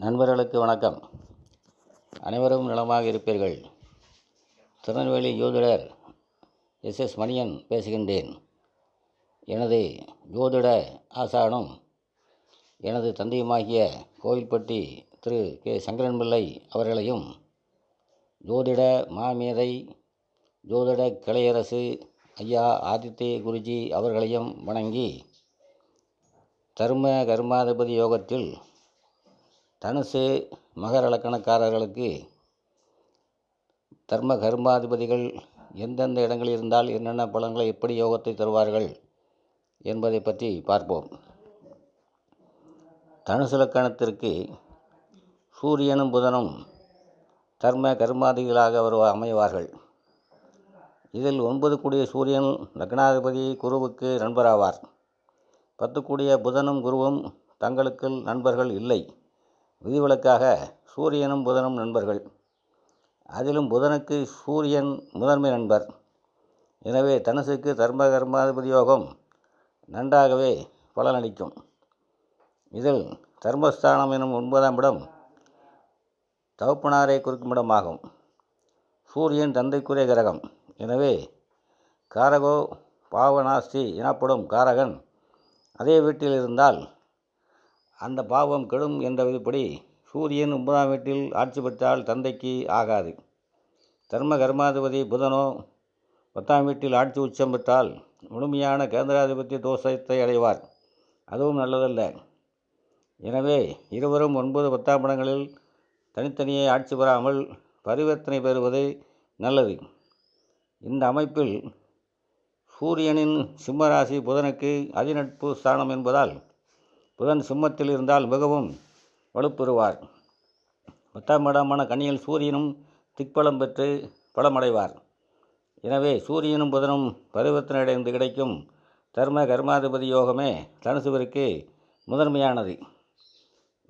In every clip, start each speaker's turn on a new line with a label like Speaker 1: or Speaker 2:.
Speaker 1: நண்பர்களுக்கு வணக்கம். அனைவரும் நலமாக இருப்பீர்கள். திருநெல்வேலி ஜோதிடர் எஸ் மணியன் பேசுகின்றேன். எனது ஜோதிட ஆசானும் எனது தந்தையுமாகிய கோவில்பட்டி திரு கே சங்கரன்பிள்ளை அவர்களையும் ஜோதிட மாமேதை ஜோதிட கலையரசு ஐயா ஆதித்ய குருஜி அவர்களையும் வணங்கி, தர்ம கர்மாதிபதி யோகத்தில் தனுசு மகர இலக்கணக்காரர்களுக்கு தர்ம கர்மாதிபதிகள் எந்தெந்த இடங்களில் இருந்தால் என்னென்ன பலன்களை எப்படி யோகத்தை தருவார்கள் என்பதை பற்றி பார்ப்போம். தனுசு இலக்கணத்திற்கு சூரியனும் புதனும் தர்ம கர்மாதிபதிகளாக அமைவார்கள். இதில் 9 கூடிய சூரியன் லக்னாதிபதி குருவுக்கு நண்பராவார். 10 கூடிய புதனும் குருவும் தங்களுக்குள் நண்பர்கள் இல்லை. விதிவிலக்காக சூரியனும் புதனும் நண்பர்கள். அதிலும் புதனுக்கு சூரியன் முதன்மை நண்பர். எனவே தனுசுக்கு தர்ம கர்மாதிபதி யோகம் நன்றாகவே பலனளிக்கும். இதில் தர்மஸ்தானம் எனும் 9ஆம் இடம் தகப்பனாரை குறிக்கும் இடமாகும். சூரியன் தந்தைக்குரிய கிரகம். எனவே காரகோ பாவநாஸ்தி எனப்படும் காரகன் அதே வீட்டில் இருந்தால் அந்த பாவம் கெடும் என்ற விதிப்படி சூரியன் 9ஆம் வீட்டில் ஆட்சி பெற்றால் தந்தைக்கு ஆகாது. தர்ம கர்மாதிபதி புதனோ 10ஆம் வீட்டில் ஆட்சி உச்சம் பெற்றால் முழுமையான கேந்திராதிபத்திய தோஷத்தை அடைவார். அதுவும் நல்லதல்ல. எனவே இருவரும் 9, 10ஆம் இடங்களில் தனித்தனியே ஆட்சி பெறாமல் பரிவர்த்தனை பெறுவது நல்லது. இந்த அமைப்பில் சூரியனின் சிம்மராசி புதனுக்கு அதிநட்பு ஸ்தானம் என்பதால் புதன் சிம்மத்தில் இருந்தால் மிகவும் வலுப்பெறுவார். 10ஆம் இடமான கன்னியில் சூரியனும் திக்பலம் பெற்று பலமடைவார். எனவே சூரியனும் புதனும் பரிவர்த்தனை அடைந்து கிடைக்கும் தர்ம கர்மாதிபதி யோகமே தனுசுவிற்கு முதன்மையானது.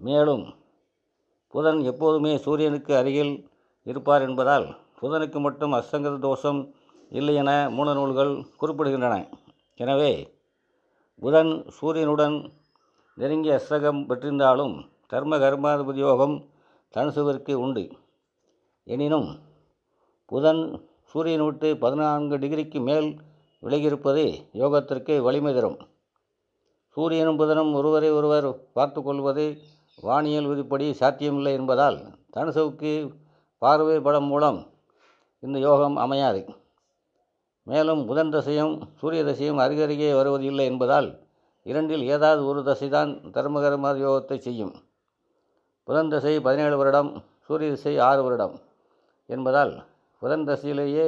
Speaker 1: மேலும் புதன் எப்போதுமே சூரியனுக்கு அருகில் இருப்பார் என்பதால் புதனுக்கு மட்டும் அஸ்தங்கத தோஷம் இல்லை என மூல நூல்கள் குறிப்பிடுகின்றன. எனவே புதன் சூரியனுடன் நெருங்கிய அஸ்தகம் பெற்றிருந்தாலும் தர்ம கர்மாதிபதி யோகம் தனுசுவிற்கு உண்டு. எனினும் புதன் சூரியனை விட்டு 14 டிகிரிக்கு மேல் விலகியிருப்பது யோகத்திற்கு வலிமை தரும். சூரியனும் புதனும் ஒருவரை ஒருவர் பார்த்து கொள்வது வானியல் விதிப்படி சாத்தியமில்லை என்பதால் தனுசுவுக்கு பார்வை படம் மூலம் இந்த யோகம் அமையாது. மேலும் புதன் தசையும் சூரிய தசையும் அருகருகே வருவது இல்லை என்பதால் இரண்டில் ஏதாவது ஒரு தசைதான் தர்ம கர்மாதி யோகத்தை செய்யும். புதன் தசை 17 வருடம், சூரிய தசை 6 வருடம் என்பதால் புதன் தசையிலேயே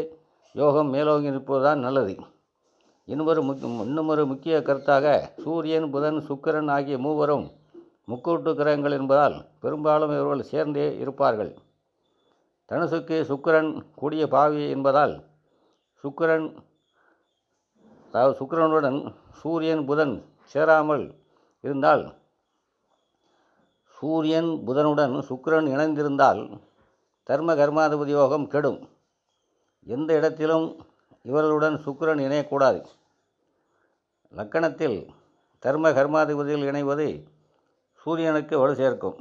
Speaker 1: யோகம் மேலோங்கி நிற்பதுதான் நல்லது. இன்னுமொரு முக்கிய கருத்தாக சூரியன் புதன் சுக்கிரன் ஆகிய மூவரும் முக்கூட்டு கிரகங்கள் என்பதால் பெரும்பாலும் இவர்கள் சேர்ந்தே இருப்பார்கள். தனுசுக்கு கூடிய பாவி என்பதால் சுக்கிரனுடன் சூரியன் புதன் சேராமல் இருந்தால் சூரியன் புதனுடன் சுக்கிரன் இணைந்திருந்தால் தர்ம கர்மாதிபதி யோகம் கெடும். எந்த இடத்திலும் இவர்களுடன் சுக்கிரன் இணையக்கூடாது. லக்கணத்தில் தர்ம கர்மாதிபதியில் இணைவது சூரியனுக்கு வலு சேர்க்கும்.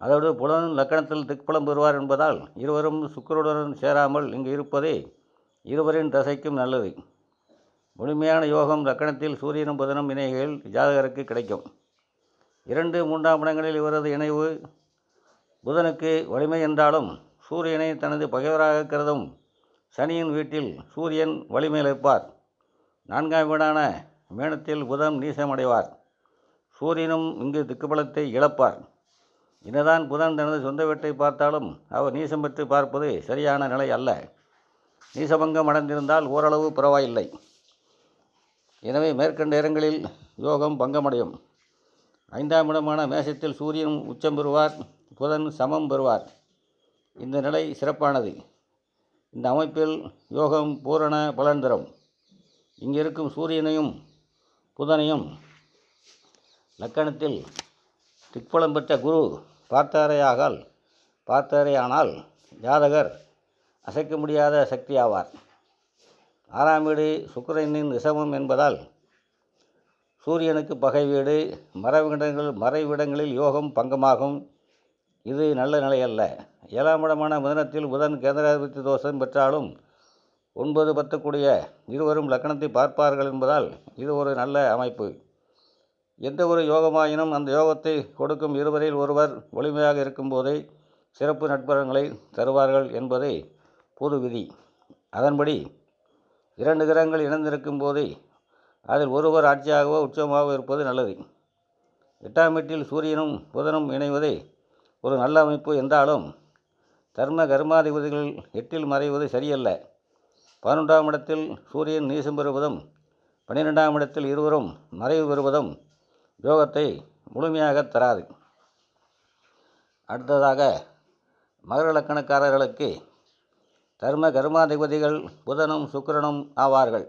Speaker 1: அதோடு புதன் லக்கணத்தில் திக்பலம் பெறுவார் என்பதால் இருவரும் சுக்கிரனுடன் சேராமல் இங்கு இருப்பதே இருவரின் தசைக்கும் நல்லது. முழுமையான யோகம் லக்கணத்தில் சூரியனும் புதனும் இணைகள் ஜாதகருக்கு கிடைக்கும். 2, 3ஆம் இடங்களில் இவரது இணைவு புதனுக்கு வலிமை என்றாலும் சூரியனை தனது பகைவராக கருதும் சனியின் வீட்டில் சூரியன் வலிமையில் இருப்பார். 4ஆம் வீடான மேனத்தில் புதன் நீசமடைவார். சூரியனும் இங்கு திக்குபலத்தை இழப்பார். என்னதான் புதன் தனது சொந்த வீட்டை பார்த்தாலும் அவர் நீசம் பெற்று பார்ப்பது சரியான நிலை அல்ல. நீசபங்கம் அடைந்திருந்தால் ஓரளவு பரவாயில்லை. எனவே மேற்கண்ட இடங்களில் யோகம் பங்கமடையும். 5ஆம் இடமான மேஷத்தில் சூரியன் உச்சம் பெறுவார், புதன் சமம் பெறுவார். இந்த நிலை சிறப்பானது. இந்த அமைப்பில் யோகம் பூரண பலன் தரும். இங்கிருக்கும் சூரியனையும் புதனையும் லக்கணத்தில் திக்பலம் பெற்ற குரு பார்த்தாரேயானால் ஜாதகர் அசைக்க முடியாத சக்தியாவார். 6ஆம் வீடு சுக்கிரனின் ரிஷபம் என்பதால் சூரியனுக்கு பகை வீடு, மறைவிடங்களில் யோகம் பங்கமாகும். இது நல்ல நிலை அல்ல. 7ஆம் இடமான மிதுனத்தில் புதன் கேந்திராதிபத்திய தோஷம் பெற்றாலும் 9, 10 கூடிய இருவரும் லக்னத்தை பார்ப்பார்கள் என்பதால் இது ஒரு நல்ல அமைப்பு. எந்த ஒரு யோகமாயினும் அந்த யோகத்தை கொடுக்கும் இருவரில் ஒருவர் வலிமையாக இருக்கும்போதே சிறப்பு நட்பலன்களை தருவார்கள் என்பதே பொது விதி. அதன்படி 2 கிரகங்கள் இணைந்திருக்கும் போதே அதில் ஒருவர் ஆட்சியாகவோ உச்சமாகவோ இருப்பது நல்லது. 8ஆம் வீட்டில் சூரியனும் புதனும் இணைவதே ஒரு நல்ல அமைப்பு என்றாலும் தர்ம கர்மாதிபதிகள் 8இல் மறைவது சரியல்ல. 11ஆம் இடத்தில் சூரியன் நீசம் பெறுவதும் 12ஆம் இடத்தில் இருவரும் மறைவு பெறுவதும் யோகத்தை முழுமையாக தராது. அடுத்ததாக மகர லக்கணக்காரர்களுக்கு தர்ம கர்மாதிபதிகள் புதனும் சுக்கிரனும் ஆவார்கள்.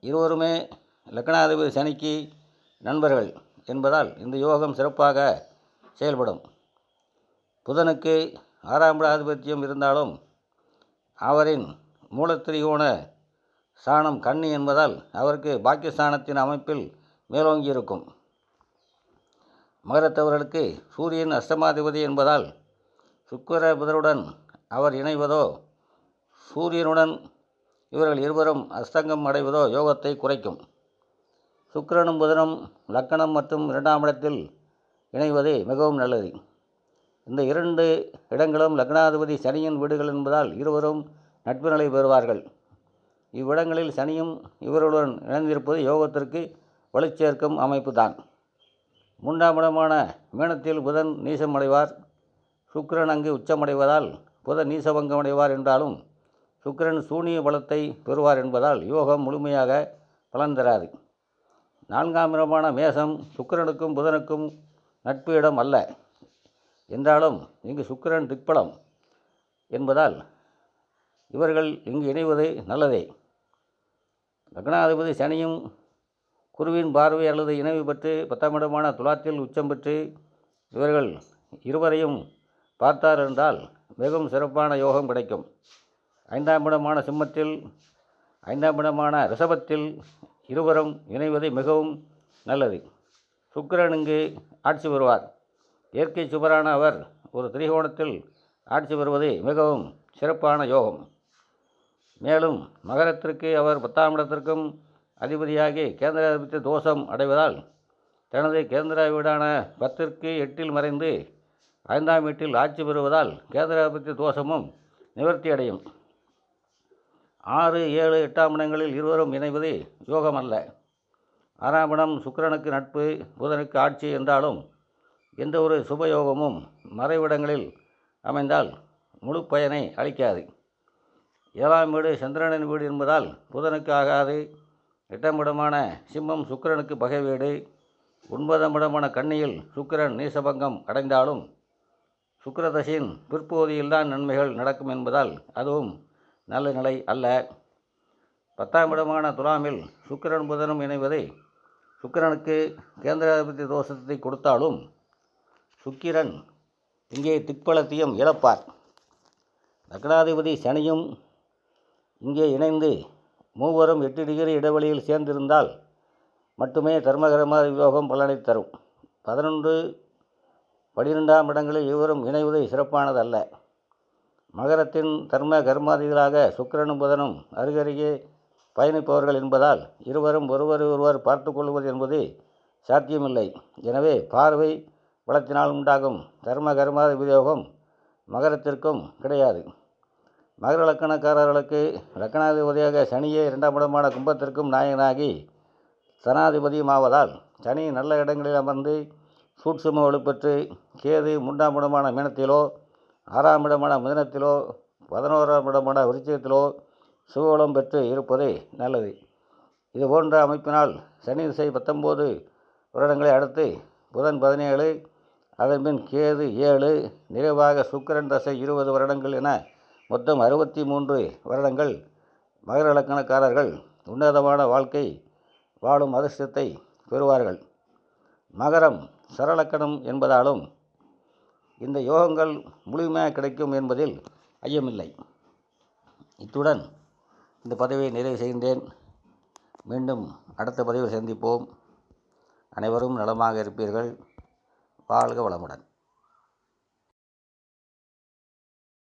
Speaker 1: இருவருமே லக்னாதிபதி சனிக்கு நண்பர்கள் என்பதால் இந்த யோகம் சிறப்பாக செயல்படும். புதனுக்கு 6ஆம் ஆதிபத்தியம் இருந்தாலும் அவரின் மூலத்திரிகோண ஸ்தானம் கன்னி என்பதால் அவருக்கு பாக்கியஸ்தானத்தின் அமைப்பில் மேலோங்கியிருக்கும். மகரத்தவர்களுக்கு சூரியன் அஷ்டமாதிபதி என்பதால் சுக்கிர புதனுடன் அவர் இணைவதோ சூரியனுடன் இவர்கள் இருவரும் அஸ்தங்கம் அடைவதோ யோகத்தை குறைக்கும். சுக்கிரனும் புதனும் லக்கணம் மற்றும் 2ஆம் இடத்தில் இணைவது மிகவும் நல்லது. இந்த 2 இடங்களும் லக்னாதிபதி சனியின் வீடுகள் என்பதால் இருவரும் நட்பு நிலை பெறுவார்கள். இவ்விடங்களில் சனியும் இவர்களுடன் இணைந்திருப்பது யோகத்திற்கு வலுச்சேர்க்கும் அமைப்பு தான். 3ஆம் இடமான மீனத்தில் புதன் நீசம் அடைவார். சுக்கிரன் அங்கு உச்சமடைவதால் புதன் நீசபங்கம் அடைவார் என்றாலும் சுக்கிரன் சூனிய பலத்தை பெறுவார் என்பதால் யோகம் முழுமையாக பலன் தராது. 4ஆம் இடமான மேசம் சுக்கிரனுக்கும் புதனுக்கும் நட்பு இடம் அல்ல என்றாலும் இங்கு சுக்கிரன் திக்பலம் என்பதால் இவர்கள் இங்கு இணைவது நல்லதே. லக்னாதிபதி சனியும் குருவின் பார்வை அல்லது இணைவு பெற்று 10ஆம் இடமான துலாத்தில் உச்சம் பெற்று இவர்கள் இருவரையும் பார்த்தார் என்றால் மிகவும் சிறப்பான யோகம் கிடைக்கும். 5ஆம் இடமான சிம்மத்தில் 5ஆம் இடமான ரிஷபத்தில் இருவரும் இணைவது மிகவும் நல்லது. சுக்கிரன் இங்கு ஆட்சி பெறுவார். இயற்கை சுபரான அவர் ஒரு திரிகோணத்தில் ஆட்சி பெறுவது மிகவும் சிறப்பான யோகம். மேலும் மகரத்திற்கு அவர் 10ஆம் இடத்திற்கும் அதிபதியாகி கேந்திராதிபத்திய தோஷம் அடைவதால் தனது கேந்திர வீடான 10ற்கு 8இல் மறைந்து 5ஆம் வீட்டில் ஆட்சி பெறுவதால் கேந்திராதிபத்திய தோஷமும் நிவர்த்தி அடையும். 6, 7, 8ஆம் இடங்களில் இருவரும் இணைவது யோகம் அல்ல. 6ஆம் இடம் சுக்கிரனுக்கு நட்பு, புதனுக்கு ஆட்சி என்றாலும் எந்த ஒரு சுபயோகமும் மறைவிடங்களில் அமைந்தால் முழு பயனை அளிக்காது. 7ஆம் வீடு சந்திரனின் வீடு என்பதால் புதனுக்கு ஆகாது. 8ஆம் இடமான சிம்மம் சுக்கிரனுக்கு பகை வீடு. 9ஆம் இடமான கன்னியில் சுக்கிரன் நீசபங்கம் அடைந்தாலும் சுக்கிரதசையின் பிற்பகுதியில்தான் நன்மைகள் நடக்கும் என்பதால் அதுவும் நல்ல நிலை அல்ல. 10ஆம் இடமான துலாமில் சுக்கிரன் புதனும் இணைவது சுக்கிரனுக்கு கேந்திராதிபத்திய தோஷத்தை கொடுத்தாலும் சுக்கிரன் இங்கே திக்பலத்தையும் இழப்பார். லக்னாதிபதி சனியும் இங்கே இணைந்து மூவரும் 8 டிகிரி இடைவெளியில் சேர்ந்திருந்தால் மட்டுமே தர்மகரம யோகம் பலனை தரும். 11, 12ஆம் இடங்களில் இருவரும் இணைவது சிறப்பானதல்ல. மகரத்தின் தர்ம கர்மாதிகளாக சுக்கிரனும் புதனும் அருகருகே பயணிப்பவர்கள் என்பதால் இருவரும் ஒருவர் பார்த்து கொள்வது என்பது சாத்தியமில்லை. எனவே பார்வை பலத்தினால் உண்டாகும் தர்ம கர்மாதிபதி யோகம் மகரத்திற்கும் கிடையாது. மகர லக்கணக்காரர்களுக்கு லக்கணாதிபதியாக சனியே 2ஆம் இடமான கும்பத்திற்கும் நாயகனாகி சனாதிபதியும் ஆவதால் சனி நல்ல இடங்களில் அமர்ந்து சூட்சும வலுப்பெற்று கேது 3ஆம் இடமான மீனத்திலோ 6ஆம் இடமான மிதுனத்திலோ 11ஆம் இடமான விருச்சிகத்திலோ சுகபலம் பெற்று இருப்பது நல்லது. இதுபோன்ற அமைப்பினால் சனி திசை 19 வருடங்களை அடுத்து புதன் 17, அதன்பின் கேது 7, நிறைவாக சுக்கிரன் தசை 20 வருடங்கள் என மொத்தம் 63 வருடங்கள் மகர இலக்கணக்காரர்கள் உன்னதமான வாழ்க்கை வாழும் அதிர்ஷ்டத்தை பெறுவார்கள். மகரம் சரலக்கணம் என்பதாலும் இந்த யோகங்கள் முழுமையாக கிடைக்கும் என்பதில் ஐயமில்லை. இத்துடன் இந்த பதிவை நிறைவு செய்கின்றேன். மீண்டும் அடுத்த பதிவில் சந்திப்போம். அனைவரும் நலமாக இருப்பீர்கள். வாழ்க வளமுடன்.